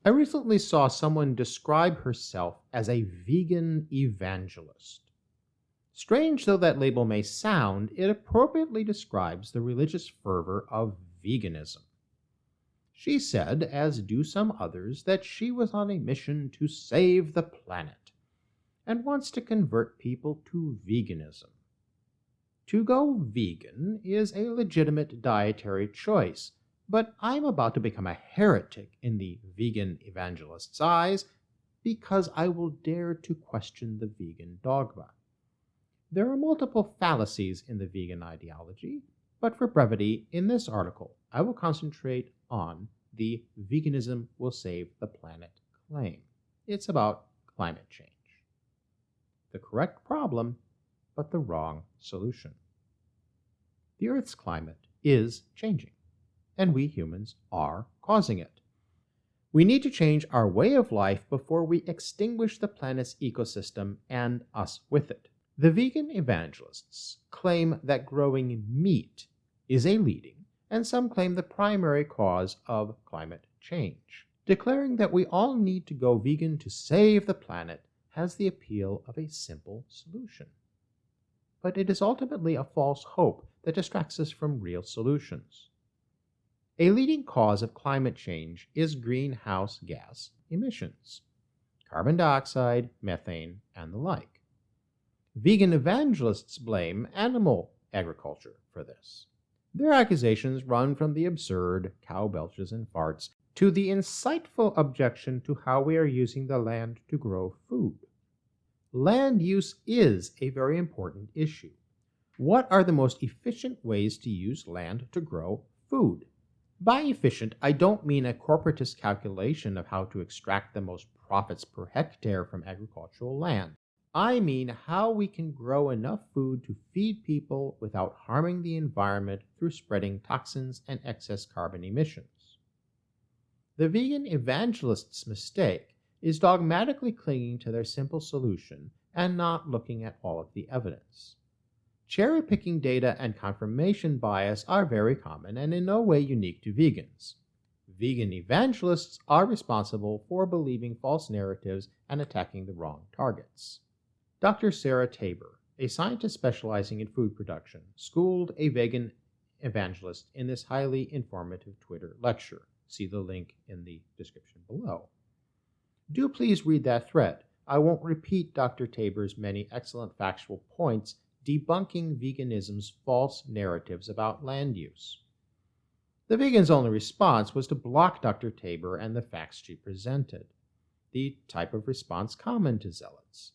I recently saw someone describe herself as a vegan evangelist. Strange though that label may sound, it appropriately describes the religious fervor of veganism. She said, as do some others, that she was on a mission to save the planet and wants to convert people to veganism. To go vegan is a legitimate dietary choice, but I'm about to become a heretic in the vegan evangelist's eyes because I will dare to question the vegan dogma. There are multiple fallacies in the vegan ideology, but for brevity, in this article, I will concentrate on the veganism will save the planet claim. It's about climate change. The correct problem, but the wrong solution. The Earth's climate is changing, and we humans are causing it. We need to change our way of life before we extinguish the planet's ecosystem and us with it. The vegan evangelists claim that growing meat is a leading, and some claim the primary cause of climate change. Declaring that we all need to go vegan to save the planet has the appeal of a simple solution. But it is ultimately a false hope that distracts us from real solutions. A leading cause of climate change is greenhouse gas emissions, carbon dioxide, methane, and the like. Vegan evangelists blame animal agriculture for this. Their accusations run from the absurd cow belches and farts to the insightful objection to how we are using the land to grow food. Land use is a very important issue. What are the most efficient ways to use land to grow food? By efficient, I don't mean a corporatist calculation of how to extract the most profits per hectare from agricultural land. I mean how we can grow enough food to feed people without harming the environment through spreading toxins and excess carbon emissions. The vegan evangelist's mistake is dogmatically clinging to their simple solution and not looking at all of the evidence. Cherry-picking data and confirmation bias are very common and in no way unique to vegans. Vegan evangelists are responsible for believing false narratives and attacking the wrong targets. Dr. Sarah Tabor, a scientist specializing in food production, schooled a vegan evangelist in this highly informative Twitter lecture. See the link in the description below. Do please read that thread. I won't repeat Dr. Tabor's many excellent factual points debunking veganism's false narratives about land use. The vegan's only response was to block Dr. Tabor and the facts she presented, the type of response common to zealots.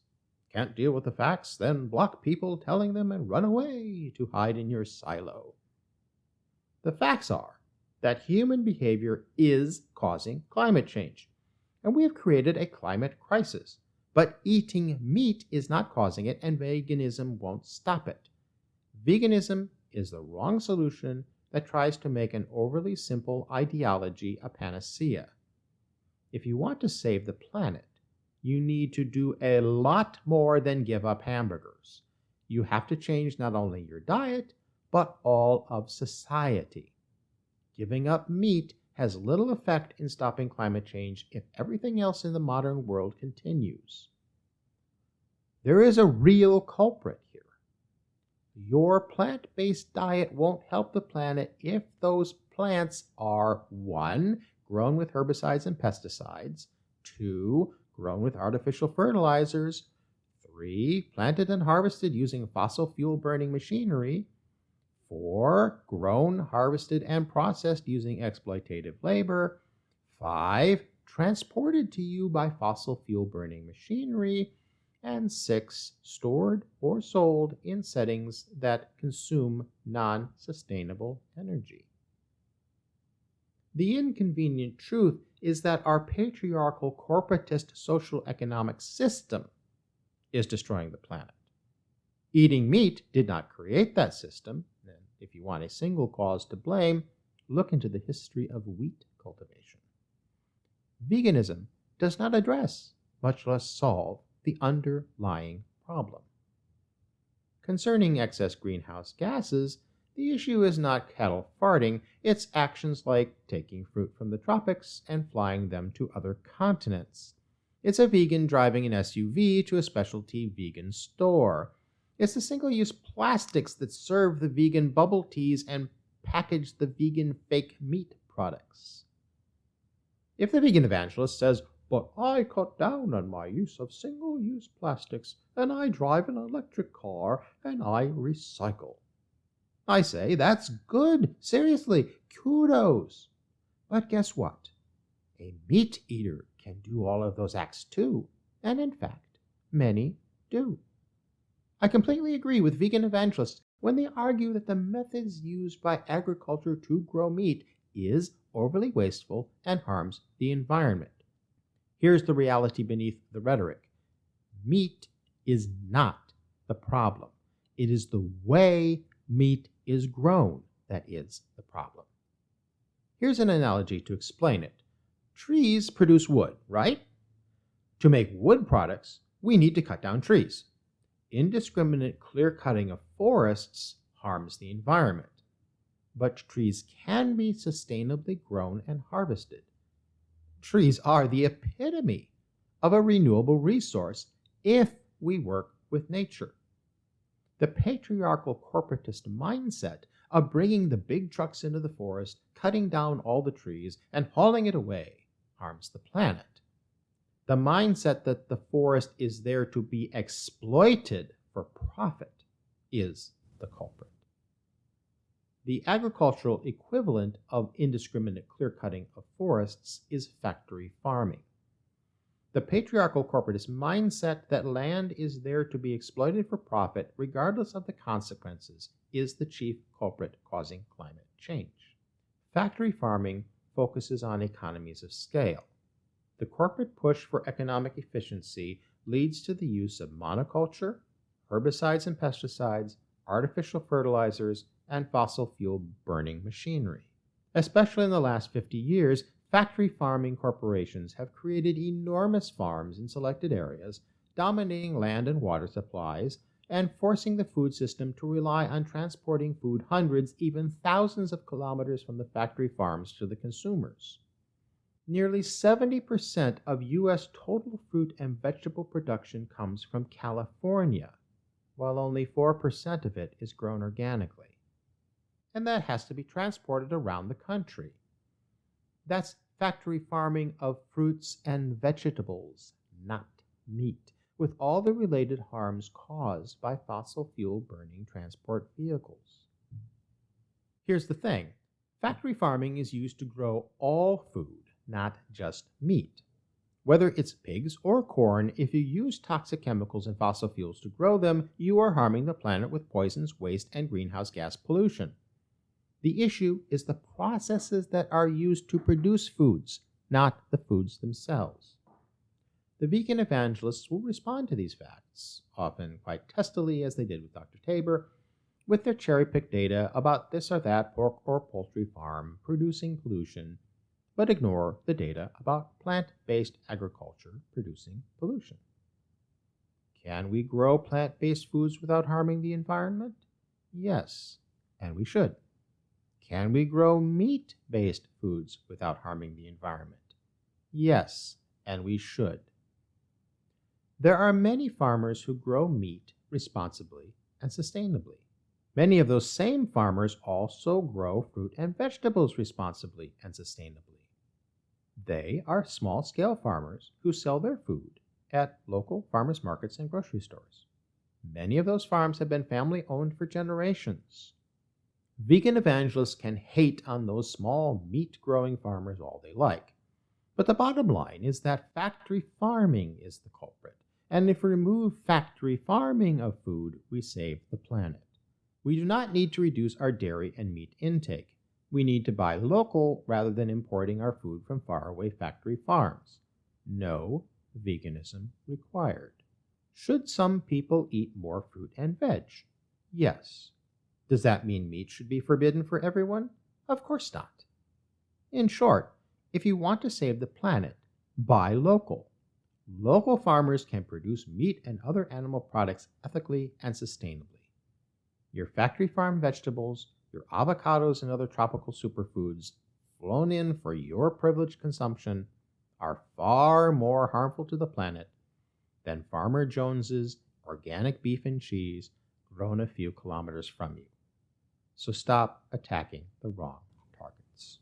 Can't deal with the facts, then block people telling them and run away to hide in your silo. The facts are that human behavior is causing climate change, and we have created a climate crisis. But eating meat is not causing it, and veganism won't stop it. Veganism is the wrong solution that tries to make an overly simple ideology a panacea. If you want to save the planet, you need to do a lot more than give up hamburgers. You have to change not only your diet, but all of society. Giving up meat has little effect in stopping climate change if everything else in the modern world continues. There is a real culprit here. Your plant-based diet won't help the planet if those plants are 1. Grown with herbicides and pesticides, 2. Grown with artificial fertilizers, 3. Planted and harvested using fossil fuel burning machinery, 4. Grown, harvested, and processed using exploitative labor, 5. Transported to you by fossil fuel burning machinery, and 6. Stored or sold in settings that consume non-sustainable energy. The inconvenient truth is that our patriarchal corporatist social economic system is destroying the planet. Eating meat did not create that system, and if you want a single cause to blame, look into the history of wheat cultivation. Veganism does not address, much less solve, the underlying problem. Concerning excess greenhouse gases, The issue is not cattle farting, it's actions like taking fruit from the tropics and flying them to other continents. It's a vegan driving an SUV to a specialty vegan store. It's the single-use plastics that serve the vegan bubble teas and package the vegan fake meat products. If the vegan evangelist says, "But I cut down on my use of single-use plastics, and I drive an electric car, and I recycle," I say, that's good. Seriously, kudos. But guess what? A meat eater can do all of those acts too, and in fact, many do. I completely agree with vegan evangelists when they argue that the methods used by agriculture to grow meat is overly wasteful and harms the environment. Here's the reality beneath the rhetoric. Meat is not the problem. It is the way meat is grown that is the problem. Here's an analogy to explain it. Trees produce wood, right? To make wood products, we need to cut down trees. Indiscriminate clear-cutting of forests harms the environment. But trees can be sustainably grown and harvested. Trees are the epitome of a renewable resource if we work with nature. The patriarchal corporatist mindset of bringing the big trucks into the forest, cutting down all the trees, and hauling it away harms the planet. The mindset that the forest is there to be exploited for profit is the culprit. The agricultural equivalent of indiscriminate clear-cutting of forests is factory farming. The patriarchal corporatist mindset that land is there to be exploited for profit regardless of the consequences is the chief culprit causing climate change. Factory farming focuses on economies of scale. The corporate push for economic efficiency leads to the use of monoculture, herbicides and pesticides, artificial fertilizers, and fossil fuel burning machinery. Especially in the last 50 years, factory farming corporations have created enormous farms in selected areas, dominating land and water supplies, and forcing the food system to rely on transporting food hundreds, even thousands of kilometers from the factory farms to the consumers. Nearly 70% of U.S. total fruit and vegetable production comes from California, while only 4% of it is grown organically. And that has to be transported around the country. That's factory farming of fruits and vegetables, not meat, with all the related harms caused by fossil fuel burning transport vehicles. Here's the thing. Factory farming is used to grow all food, not just meat. Whether it's pigs or corn, if you use toxic chemicals and fossil fuels to grow them, you are harming the planet with poisons, waste, and greenhouse gas pollution. The issue is the processes that are used to produce foods, not the foods themselves. The vegan evangelists will respond to these facts, often quite testily as they did with Dr. Tabor, with their cherry-picked data about this or that pork or poultry farm producing pollution, but ignore the data about plant-based agriculture producing pollution. Can we grow plant-based foods without harming the environment? Yes, and we should. Can we grow meat-based foods without harming the environment? Yes, and we should. There are many farmers who grow meat responsibly and sustainably. Many of those same farmers also grow fruit and vegetables responsibly and sustainably. They are small-scale farmers who sell their food at local farmers markets and grocery stores. Many of those farms have been family-owned for generations. Vegan evangelists can hate on those small meat-growing farmers all they like. But the bottom line is that factory farming is the culprit. And if we remove factory farming of food, we save the planet. We do not need to reduce our dairy and meat intake. We need to buy local rather than importing our food from faraway factory farms. No veganism required. Should some people eat more fruit and veg? Yes. Does that mean meat should be forbidden for everyone? Of course not. In short, if you want to save the planet, buy local. Local farmers can produce meat and other animal products ethically and sustainably. Your factory farm vegetables, Your avocados and other tropical superfoods flown in for your privileged consumption are far more harmful to the planet than Farmer Jones's organic beef and cheese grown a few kilometers from you. So stop attacking the wrong targets.